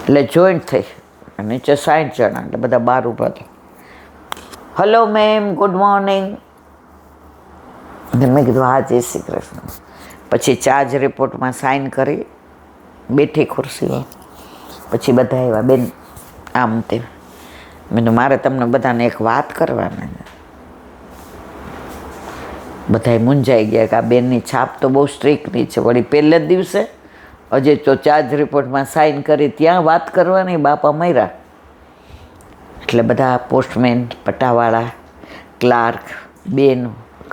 એટલે જોઈન્ટ થઈ નીચે 60 જણા, એટલે બધા બહાર ઊભા હતા. Hello ma'am, good morning. મેં કીધું હા, જય શ્રી કૃષ્ણ. પછી ચાર્જ રિપોર્ટમાં સાઇન કરી બેઠી ખુરશીમાં. પછી બધા આવ્યા, બેન આમ તેમ. મેં તો મારે તમને બધાને એક વાત કરવાની. બધાય મૂંઝાઈ ગયા કે આ બેનની છાપ તો બહુ સ્ટ્રિક્ટની છે. વળી પહેલે જ દિવસે હજી તો ચાર્જ રિપોર્ટમાં સાઇન કરી ત્યાં વાત કરવાની, બાપા મર્યા. એટલે બધા પોસ્ટમેન, પટાવાળા, ક્લાર્ક, બેન,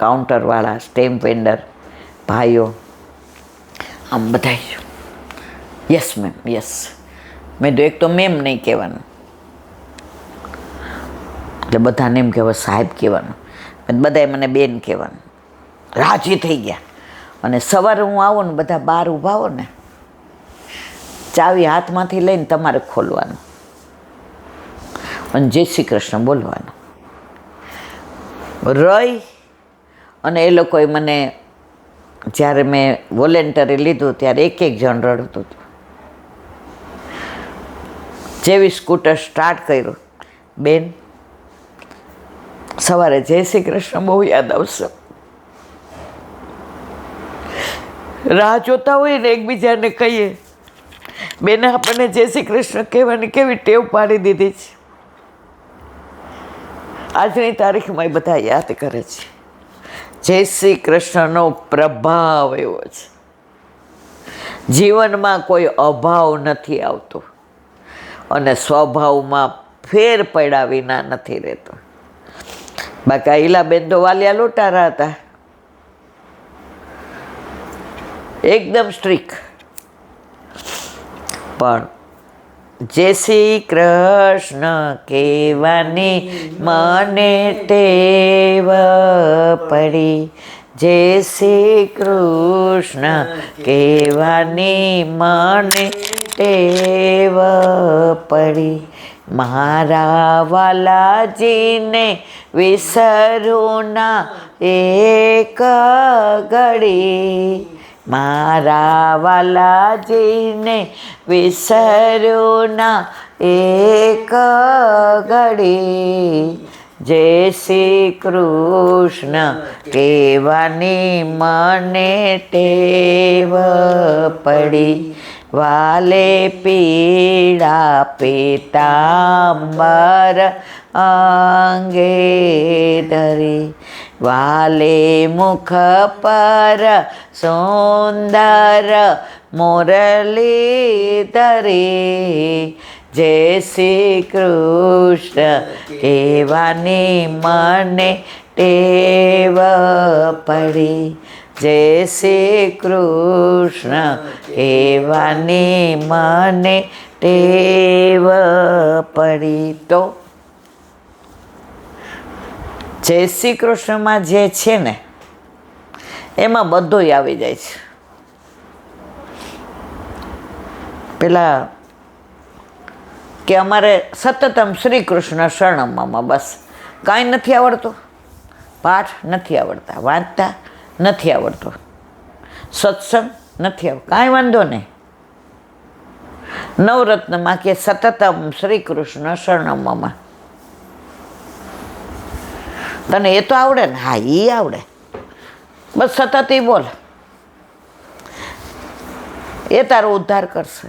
કાઉન્ટરવાળા, સ્ટેમ્પ વેન્ડર, ભાઈઓ, આમ બધા યસ મેમ, યસ. મેં તો એક તો મેમ નહીં કહેવાનું, એટલે બધાને એમ કહેવાય સાહેબ કહેવાનું. બધાએ મને બેન કહેવાનું. રાજી થઈ ગયા. અને સવારે હું આવું ને બધા બહાર ઊભા હો ને, ચાવી હાથમાંથી લઈને તમારે ખોલવાનું અને જય શ્રી કૃષ્ણ બોલવાનું. રહી અને એ લોકોએ મને, જ્યારે મેં વોલેન્ટરી લીધું ત્યારે એક જણ રડતું હતું. જેવી સ્કૂટર સ્ટાર્ટ કર્યું, બેન સવારે જય શ્રી કૃષ્ણ બહુ યાદ આવશે. રાહ જોતા હોય ને એકબીજાને કહીએ, બેન આપણને જય શ્રી કૃષ્ણ કહેવાની કેવી ટેવ પાડી દીધી છે. આજની તારીખમાં એ બધા યાદ કરે છે. જય શ્રી કૃષ્ણનો પ્રભાવ એવો છે. જીવનમાં કોઈ અભાવ નથી આવતો અને સ્વભાવમાં ફેર પડ્યા વિના નથી રહેતો. બાકી ઈલાબેન તો વાલિયા લોટારા હતા, એકદમ સ્ટ્રિક. પણ જય શ્રી કૃષ્ણ કહેવાની મને ટેવ પડી, જય શ્રી કૃષ્ણ કહેવાની મને ટેવ પડી. મારા વાલાજીને વિસરું ના એક ઘડી, મારા વાલાજીને વિસરું ના એક ઘડી. જય શ્રી કૃષ્ણ કહેવાની મને ટેવ પડી. વાલે પીળા પીતાંબર અંગે ધરી, વાલે મુખ પર સુંદર મુરલી ધરી. જય શ્રી કૃષ્ણ કહેવાની મને ટેવ પડી, જય શ્રી કૃષ્ણ કહેવાની મને ટેવ પડી. તો જય શ્રી કૃષ્ણમાં જે છે ને એમાં બધું આવી જાય છે. પેલા કે અમારે સતતમ શ્રી કૃષ્ણ શરણમમાં, બસ કાંઈ નથી આવડતું, પાઠ નથી આવડતા, વાંચતા નથી આવડતું, સત્સંગ નથી આવડતું, કાંઈ વાંધો નહીં. નવરત્નમાં કે સતતમ શ્રી કૃષ્ણ શરણમમાં. તને એ તો આવડે ને? હા, એ આવડે. બસ સતત એ બોલ, એ તારો ઉદ્ધાર કરશે.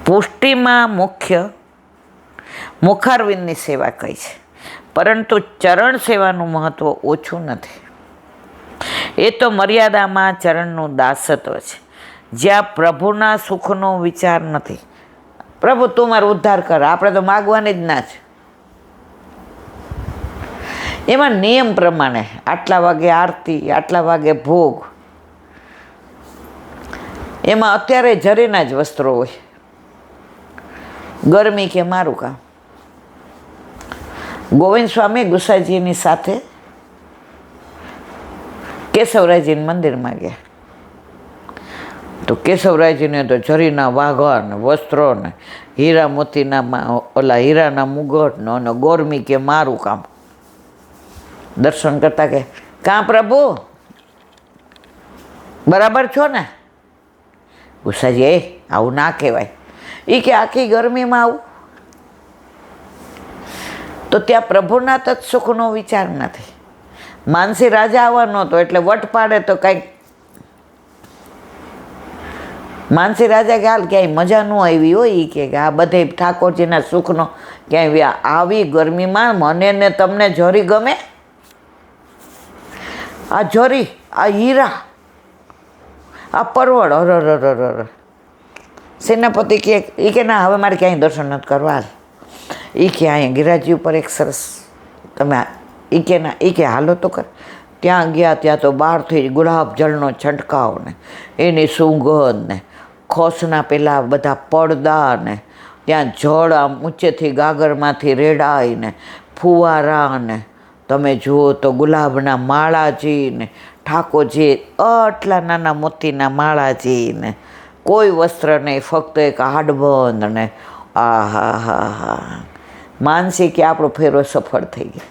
પુષ્ટિમાં મુખ્ય મુખારવિંદની સેવા કહી છે, પરંતુ ચરણ સેવાનું મહત્ત્વ ઓછું નથી. એ તો મર્યાદામાં ચરણનું દાસત્વ છે, જ્યાં પ્રભુના સુખનો વિચાર નથી. પ્રભુ તું મારો ઉદ્ધાર કર, આપણે તો માગવાની જ ના છે. એમાં નિયમ પ્રમાણે આટલા વાગે આરતી, આટલા વાગે ભોગ. એમાં અત્યારે જરીના જ વસ્ત્રો હોય. ગરમી કે મારું કામ. ગોવિંદ સ્વામી ગુસાઈજીની સાથે કેશવરાયજીના મંદિરમાં ગયા. તો કેશવરાયજીને તો જરીના વાઘા ને વસ્ત્રો ને હીરા મોતીના ઓલા હીરાના મુગટ અને ગોરમી કે મારું કામ. દર્શન કરતા કે કાં પ્રભુ બરાબર છો ને? ગુસાજી આવું ના કહેવાય. એ કે આખી ગરમીમાં આવું, તો ત્યાં પ્રભુના તત્સુખનો વિચાર નથી. માનસી રાજા આવવાનો હતો એટલે વટ પાડે તો કંઈક માનસી રાજા કે હાલ ક્યાંય મજા ન આવી હોય. એ કે આ બધે ઠાકોરજીના સુખનો ક્યાંય આવી ગરમીમાં મને ને તમને જરી ગમે? આ જરી, આ હીરા, આ પરવળ, અરર. સેનાપતિ કે ના હવે મારે ક્યાંય દર્શન નથી કરવા. હાલ એ કે અહીંયા ગિરાજી ઉપર એક સરસ તમે એ કે ના એ કે હાલો તો કર. ત્યાં ગયા ત્યાં તો બહારથી ગુલાબ જળનો છંટકાવ ને એની સુગંધ ને ખોસના પેલા બધા પડદા ને ત્યાં જળ આમ ઊંચેથી ગાગરમાંથી રેડાય ને ફુવારા ને તમે જુઓ તો ગુલાબના માળાજી ને ઠાકોરજી આટલા નાના મોતીના માળાજી ને કોઈ વસ્ત્ર નહીં, ફક્ત એક હાડબંધ ને હા. માનસી કે આપણો ફેરો સફળ થઈ ગયો.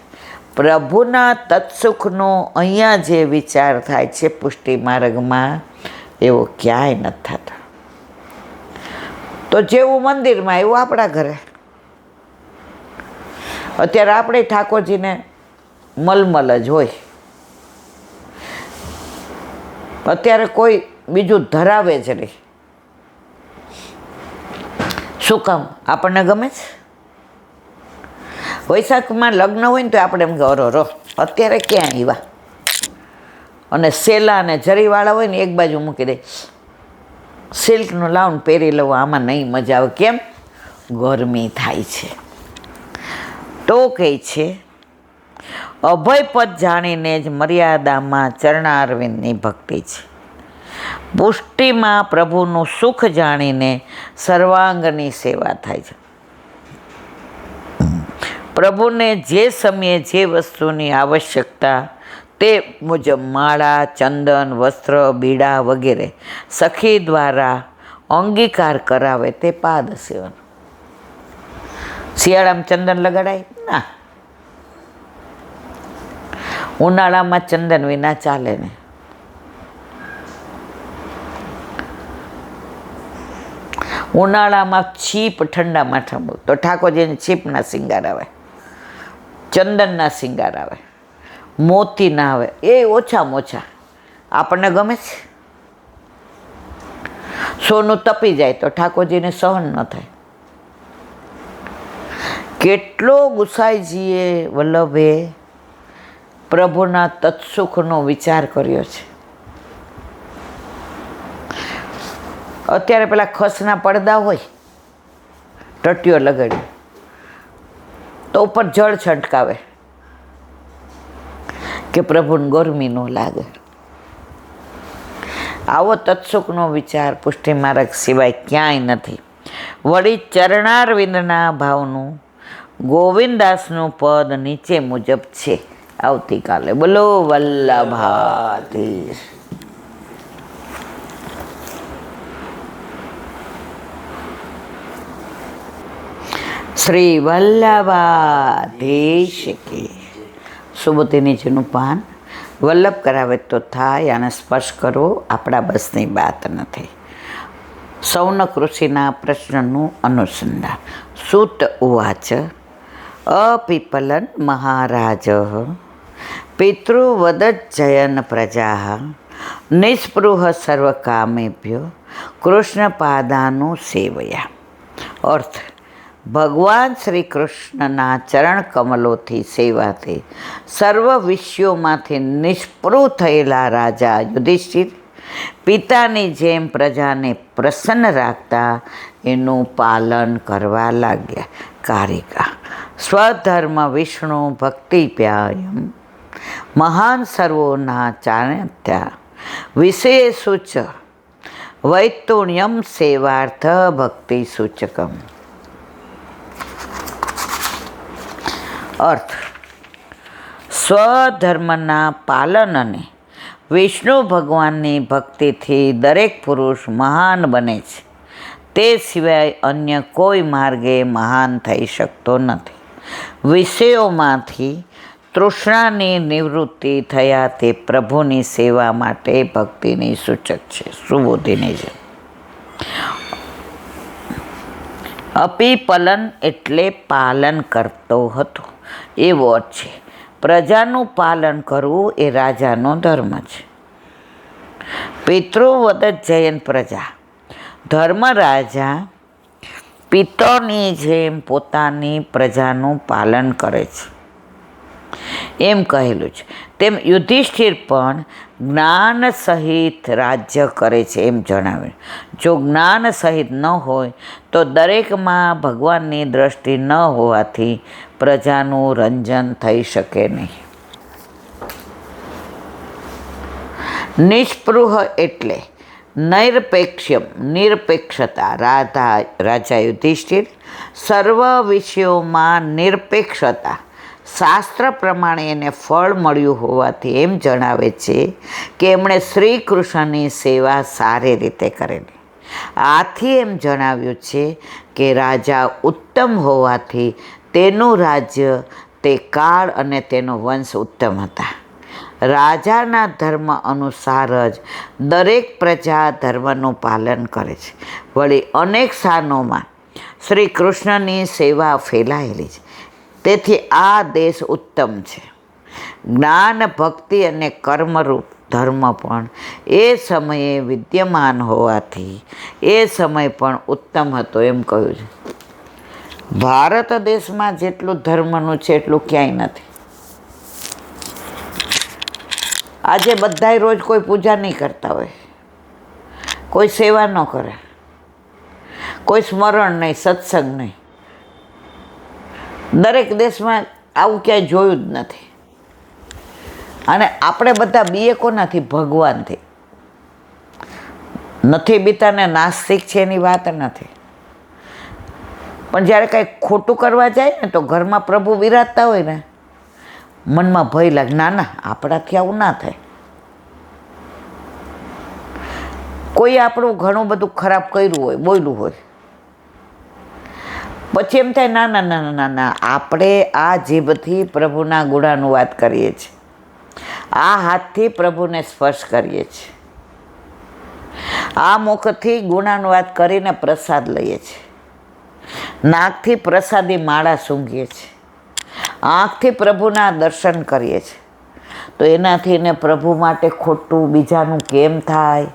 પ્રભુના તત્સુખનો અહીંયા જે વિચાર થાય છે પુષ્ટિ માર્ગમાં એવો ક્યાંય નથી થતો. તો જેવું મંદિરમાં એવું આપણા ઘરે. અત્યારે આપણે ઠાકોરજીને મલમલ જ હોય. અત્યારે કોઈ બીજું ધરાવે જ નહીં. શું કામ? આપણને ગમે છે. વૈશાખમાં લગ્ન હોય ને તો આપણે એમ કે અરો અત્યારે ક્યાં આવ્યા, અને સેલા ને જરીવાળા હોય ને એક બાજુ મૂકી દે, સિલ્કનું લાવને પહેરી લઉં, આમાં નહીં મજા આવે. કેમ? ગરમી થાય છે. તો કહે છે અભયપદ જાણીને જ મર્યાદામાં ચરણારવિંદની ભક્તિ છે. પુષ્ટિમાં પ્રભુનું સુખ જાણીને સર્વાંગની સેવા થાય છે. પ્રભુને જે સમયે જે વસ્તુની આવશ્યકતા તે મુજબ માળા, ચંદન, વસ્ત્ર, બીડા વગેરે સખી દ્વારા અંગીકાર કરાવે તે પાદ સેવન. શિયાળામાં ચંદન લગાડાય ના, ઉનાળામાં ચંદન વિના ચાલે ને. ઉનાળામાં છીપ, ઠંડામાં ઠંડુ, તો ઠાકોરજીને છીપના શિંગાર આવે, ચંદનના શિંગાર આવે, મોતી ના આવે. એ ઓછામાં ઓછા આપણને ગમે છે. સોનું તપી જાય તો ઠાકોરજીને સહન ન થાય. કેટલો ગુસાઈજીએ વલ્લભે પ્રભુના તત્સુખનો વિચાર કર્યો છે. અત્યારે પેલા ખસના પડદા હોય, ટટીઓ લગાડી તો ઉપર જળ છંટકાવે કે પ્રભુને ગરમી ન લાગે. આવો તત્સુખનો વિચાર પુષ્ટિ માર્ગ સિવાય ક્યાંય નથી. વળી ચરણારવિંદના ભાવનું ગોવિંદાસનું પદ નીચે મુજબ છે. આવતીકાલે બોલો વલ્લભાધીશ. શ્રી વલ્લભાધીશ કી. સુબોધી નીચેનું પાન વલ્લભ કરાવે તો થાય, આને સ્પર્શ કરવો આપણા બસની વાત નથી. સૌનક ઋષિના પ્રશ્નનું અનુસંધાન. સૂત ઉવાચ અપિપલન મહારાજ પિતૃવદજ્જયન પ્રજા નિસ્પૃહ સર્વકામેભ્યો કૃષ્ણપાદાનું સેવયા. અર્થ: ભગવાન શ્રી કૃષ્ણના ચરણ કમલોથી સેવાથી સર્વ વિષયોમાંથી નિષ્પૃહ થયેલા રાજા યુધિષ્ઠિર પિતાની જેમ પ્રજાને પ્રસન્ન રાખતા એનું પાલન કરવા લાગ્યા. કારિકા. સ્વધર્મ વિષ્ણુ ભક્તિ પ્યાયમ મહાન સર્વોના ચાણત્યા વિશેષુ ચ વૈતુણ્યમ સેવાર્થ ભક્તિ સૂચકમ. અર્થ: સ્વધર્મના પાલન અને વિષ્ણુ ભગવાનની ભક્તિથી દરેક પુરુષ મહાન બને છે. તે સિવાય અન્ય કોઈ માર્ગે મહાન થઈ શકતો નથી. વિષયોમાંથી તૃષ્ણાની નિવૃત્તિ થયા તે પ્રભુની સેવા માટે ભક્તિની સૂચક છે, સુબોધિની છે. અપીપલન એટલે પાલન કરતો હતો એવો અર્થ છે. પ્રજાનું પાલન કરવું એ રાજાનો ધર્મ છે. પિતૃવદ જયન પ્રજા, ધર્મ રાજા પિતરની જેમ પોતાની પ્રજાનું પાલન કરે છે એમ કહેલું છે. તેમ યુધિષ્ઠિર પણ જ્ઞાન સહિત રાજ્ય કરે છે એમ જણાવ્યું. જો જ્ઞાન સહિત ન હોય તો દરેકમાં ભગવાનની દ્રષ્ટિ ન હોવાથી પ્રજાનું રંજન થઈ શકે નહીં. નિષ્પૃહ એટલે નિરપેક્ષતા. રાજા યુધિષ્ઠિર સર્વ વિષયોમાં નિરપેક્ષતા શાસ્ત્ર પ્રમાણે એને ફળ મળ્યું હોવાથી એમ જણાવે છે કે એમણે શ્રી કૃષ્ણની સેવા સારી રીતે કરેલી. આથી એમ જણાવ્યું છે કે રાજા ઉત્તમ હોવાથી તેનું રાજ્ય, તે કાળ અને તેનો વંશ ઉત્તમ હતા. રાજાના ધર્મ અનુસાર જ દરેક પ્રજા ધર્મનું પાલન કરે છે. વળી અનેક સ્થાનોમાં શ્રી કૃષ્ણની સેવા ફેલાયેલી છે. તેથી આ દેશ ઉત્તમ છે. જ્ઞાન, ભક્તિ અને કર્મરૂપ ધર્મ પણ એ સમયે વિદ્યમાન હોવાથી એ સમય પણ ઉત્તમ હતો એમ કહ્યું છે. ભારત દેશમાં જેટલું ધર્મનું છે એટલું ક્યાંય નથી. આજે બધાય રોજ કોઈ પૂજા નહીં કરતા હોય, કોઈ સેવા ન કરે, કોઈ સ્મરણ નહીં, સત્સંગ નહીં. દરેક દેશમાં આવું ક્યાંય જોયું જ નથી. અને આપણે બધા બીએ કોનાથી? ભગવાનથી. નથી બીતાને નાસ્તિક છે એની વાત નથી, પણ જ્યારે કાંઈ ખોટું કરવા જાય ને તો ઘરમાં પ્રભુ બિરાજતા હોય ને મનમાં ભય લાગે, ના ના આપણાથી આવું ના થાય. કોઈ આપણું ઘણું બધું ખરાબ કર્યું હોય, બોલ્યું હોય, પછી એમ થાય ના ના ના ના ના આપણે આ જીભથી પ્રભુના ગુણાનુવાદ કરીએ છીએ, આ હાથથી પ્રભુને સ્પર્શ કરીએ છીએ, આ મુખથી ગુણાનુવાદ કરીને પ્રસાદ લઈએ છીએ, નાકથી પ્રસાદી માળા સૂંઘીએ છીએ, આંખથી પ્રભુના દર્શન કરીએ છીએ. તો એનાથી ને પ્રભુ માટે ખોટું બીજાનું કેમ થાય?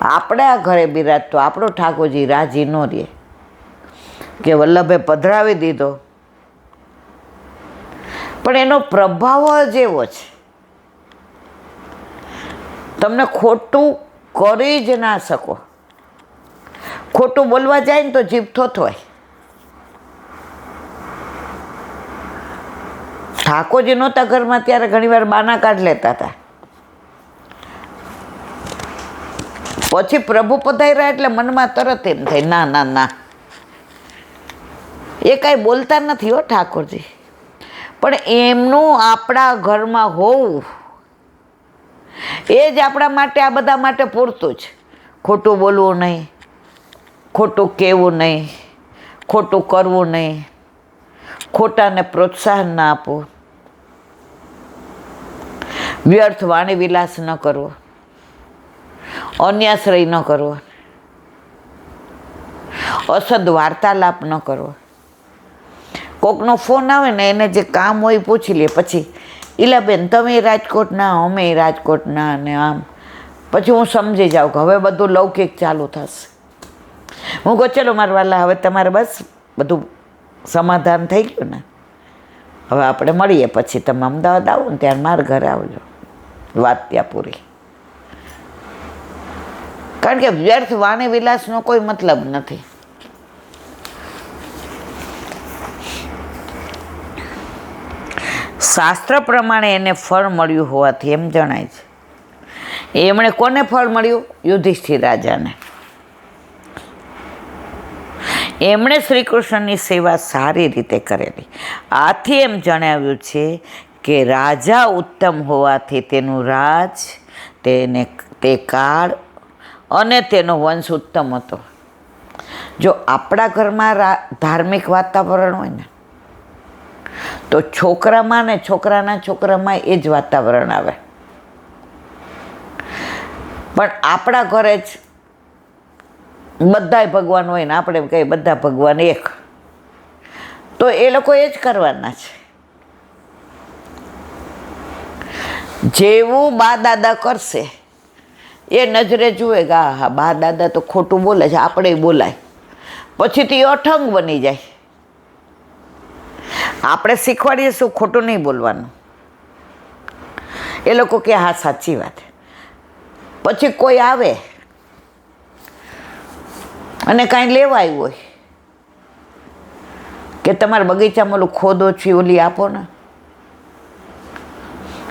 આપણે આ ઘરે બિરાજતો આપણો ઠાકોરજી રાજી ન રહે કે વલ્લભે પધરાવી દીધો, પણ એનો પ્રભાવ જ એવો છે. તમને ખોટું કરી જ ના શકો. ખોટું બોલવા જાય ને તો જીભ થોથવાય. ઠાકોરજી નહોતા ઘરમાં ત્યારે ઘણીવાર બાના કાઢ લેતા હતા. પછી પ્રભુ પધાર્યા એટલે મનમાં તરત એમ થાય ના ના ના, એ કાંઈ બોલતા નથી હો ઠાકોરજી, પણ એમનું આપણા ઘરમાં હોવું એ જ આપણા માટે, આ બધા માટે પૂરતું જ. ખોટું બોલવું નહીં, ખોટું કહેવું નહીં, ખોટું કરવું નહીં, ખોટાને પ્રોત્સાહન ના આપવું, વ્યર્થ વાણી વિલાસ ન કરવો, અન્યાશ્રય ન કરવો, અસદ વાર્તાલાપ ન કરવો. કોકનો ફોન આવે ને એને જે કામ હોય પૂછી લે, પછી ઈલાબેન તમે રાજકોટના, અમે રાજકોટના, અને આમ પછી હું સમજી જાઉં કે હવે બધું લૌકિક ચાલુ થશે. હું કહું ચલો મારા વાલા હવે તમારે બસ બધું સમાધાન થઈ ગયું ને, હવે આપણે મળીએ, પછી તમે અમદાવાદ આવો ને ત્યારે મારા ઘરે આવજો, વાત ત્યાં પૂરી. કારણ કે વ્યર્થ વાણી વિલાસનો કોઈ મતલબ નથી. શાસ્ત્ર પ્રમાણે એને ફળ મળ્યું હોવાથી એમ જણાય છે. એમણે કોને ફળ મળ્યું? યુધિષ્ઠિર રાજાને. એમણે શ્રી કૃષ્ણની સેવા સારી રીતે કરેલી. આથી એમ જણાવ્યું છે કે રાજા ઉત્તમ હોવાથી તેનું રાજ, તે કાળ અને તેનો વંશ ઉત્તમ હતો. જો આપણા ઘરમાં ધાર્મિક વાતાવરણ હોય ને તો છોકરામાં ને છોકરાના છોકરામાં એ જ વાતાવરણ આવે. પણ આપણા ઘરે જ બધાય ભગવાન હોય ને આપણે એમ કહીએ બધા ભગવાન એક, તો એ લોકો એ જ કરવાના છે. જેવું બા દાદા કરશે એ નજરે જુએ કે હા બા દાદા તો ખોટું બોલે છે, આપણે બોલાય, પછી તો એ અઠંગ બની જાય. આપણે શીખવાડીએ શું ખોટું નહીં બોલવાનું, એ લોકો કે હા સાચી વાત. પછી કોઈ આવે અને કાંઈ લેવા આવ્યું હોય કે તમારા બગીચામાં ઓલું ખોદો છે ઓલી આપો ને,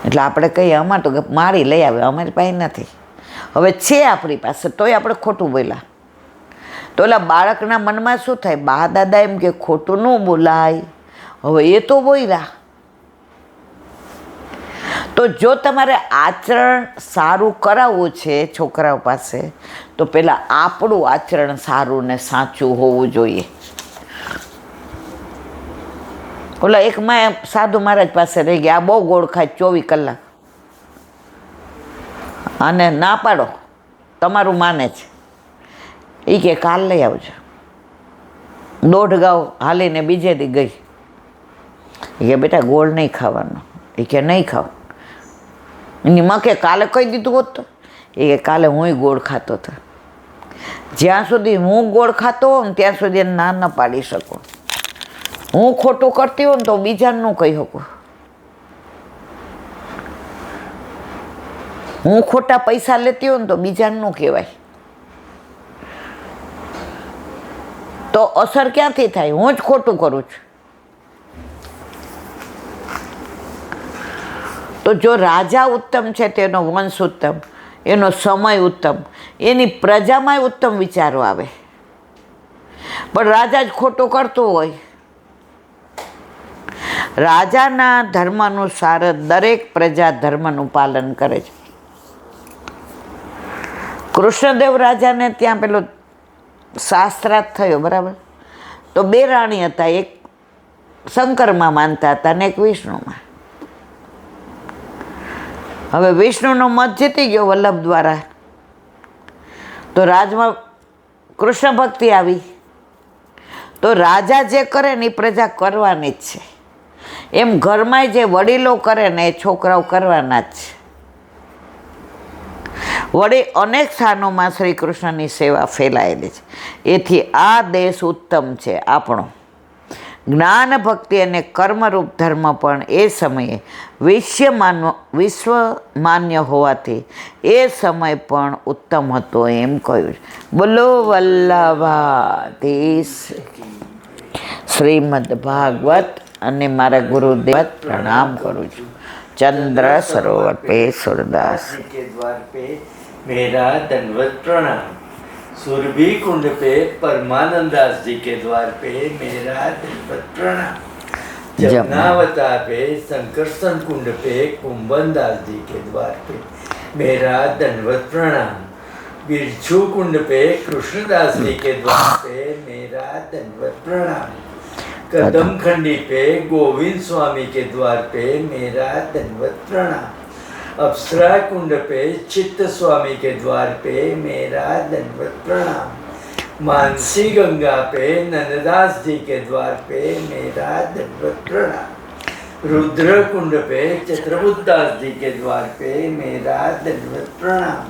એટલે આપણે કહીએ અમારે તો મારી લઈ આવે, અમારી પાસે નથી. હવે છે આપણી પાસે તોય આપણે ખોટું બોલ્યા, તો ઓલા બાળકના મનમાં શું થાય, બા દાદા એમ કે ખોટું ન બોલાય, હવે એ તો બોલ્યા. તો જો તમારે આચરણ સારું કરાવવું છે છોકરાઓ પાસે, તો પહેલાં આપણું આચરણ સારું ને સાચું હોવું જોઈએ. ઓલા એક માં સાધુ મહારાજ પાસે રહી ગયા, આ બહુ ગોળ ખાય 24 કલાક, અને ના પાડો તમારું માને છે, એ કે કાલ લઈ આવજો. 1.5 ગાઉ હાલીને બીજે દી ગઈ, એ કે બેટા ગોળ નહીં ખાવાનો, એ કે નહીં ખાવ. એની માં કે કાલે કહી દીધું હોત તો, એ કે કાલે હું ગોળ ખાતો હતો. જ્યાં સુધી હું ગોળ ખાતો હોઉં ને ત્યાં સુધી ના ન પાડી શકું. હું ખોટું કરતી હોઉં ને તો બીજાને ન કહી શકું. હું ખોટા પૈસા લેતી હોઉં ને તો બીજાને ન કહેવાય. તો અસર ક્યાંથી થાય, હું જ ખોટું કરું છું. તો જો રાજા ઉત્તમ છે તેનો વંશ ઉત્તમ, એનો સમય ઉત્તમ, એની પ્રજામાં ઉત્તમ વિચારો આવે. પણ રાજા જ ખોટું કરતું હોય. રાજાના ધર્માનુસાર દરેક પ્રજા ધર્મનું પાલન કરે છે. કૃષ્ણદેવ રાજાને ત્યાં પેલો શાસ્ત્રાર્થ થયો, બરાબર? તો 2 રાણી હતા, એક શંકરમાં માનતા હતા ને એક વિષ્ણુમાં. હવે વિષ્ણુનો મત જીતી ગયો વલ્લભ દ્વારા, તો રાજમાં કૃષ્ણ ભક્તિ આવી. તો રાજા જે કરે ને એ પ્રજા કરવાની જ છે. એમ ઘરમાં જે વડીલો કરે ને એ છોકરાઓ કરવાના જ છે. વળી અનેક સ્થાનોમાં શ્રી કૃષ્ણની સેવા ફેલાયેલી છે. એથી આ દેશ ઉત્તમ છે આપણો. જ્ઞાન ભક્તિ અને કર્મરૂપ ધર્મ પણ એ સમયે વિશ્વ માન્ય હોવાથી એ સમય પણ ઉત્તમ હતો એમ કહ્યું. બોલો વલ્લભાધીશ. શ્રીમદ ભાગવત અને મારા ગુરુદેવ પ્રણામ કરું છું. चंद्र सरोवर पे सूरदास के द्वार पे मेरा दंडवत प्रणाम। सुरभि कुंड पे परमानंदास जी के द्वार पे मेरा दंडवत प्रणाम। जमुनावता पे संकर्षण कुंड पे कुंभनदास जी के द्वार पे मेरा दंडवत प्रणाम। बिरछू कुंड पे कृष्णदास जी के द्वार पे मेरा दंडवत प्रणाम। कदम खंडी पे गोविंद स्वामी के द्वार पे मेरा दंडवत प्रणाम। अप्सरा कुंड पे चित्त स्वामी के द्वार पे मेरा दंडवत प्रणाम। मानसी गंगा पे नंददास जी के द्वार पे मेरा दंडवत प्रणाम। रुद्र कुंड पे चित्रबुद्धास जी के द्वार पे मेरा दंडवत प्रणाम।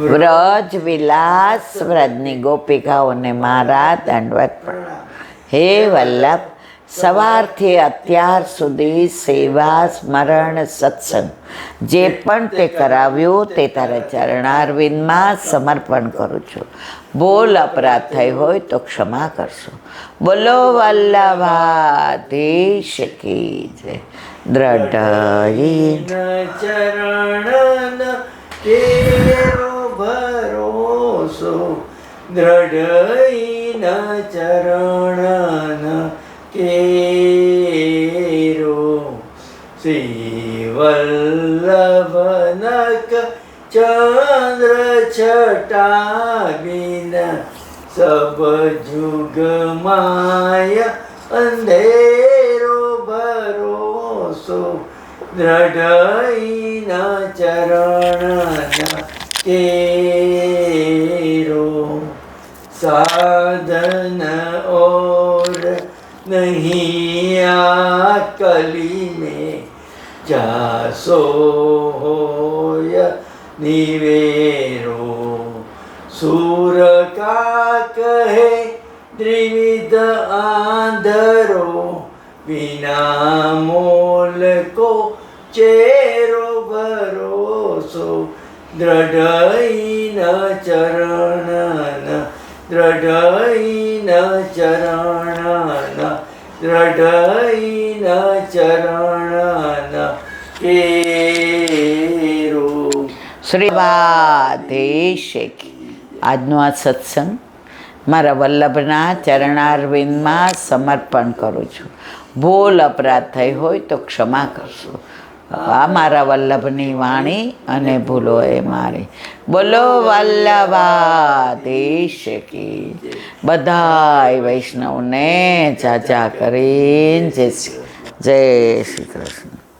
व्रज विलास व्रजनी गोपिकाओने मारा दंडवत प्रणाम। हे वल्लभ, સવારથી અત્યાર સુધી સેવા સ્મરણ સત્સંગ જે પણ તે કરાવ્યું તે તારા ચરણારવિંદમાં સમર્પણ કરું છું. ભૂલ અપરાધ થઈ હોય તો ક્ષમા કરશો. બોલો વલ્લભાધીશ કી જય. દ્રઢ ચરણ કેરો ભરોસો દ્રઢ ચરણ केरो श्री वल्लभनक चंद्र छटा बिन सब जुग माया अंधेरो भरो દ્રઢઈના ચરણ કેરો સાધન ઓર નહીં આ કલી में જાસો હોય નિવેરો सूर का कहे त्रिविध आंधरो बिना मोल को चेरो भरोसो दृढ़ न चरण दृढ़ न चरण दृढ़ न चरण केरो। શ્રી વાદેશેક આજનો આ સત્સંગ મારા વલ્લભના ચરણારવિંદમાં સમર્પણ કરું છું. ભૂલ અપરાધ થઈ હોય તો ક્ષમા કરશો. આ મારા વલ્લભની વાણી અને ભૂલો એ મારી. બોલો વલ્લભાધીશ કી. બધાય વૈષ્ણવને જાજા કરીને જય શ્રી કૃષ્ણ.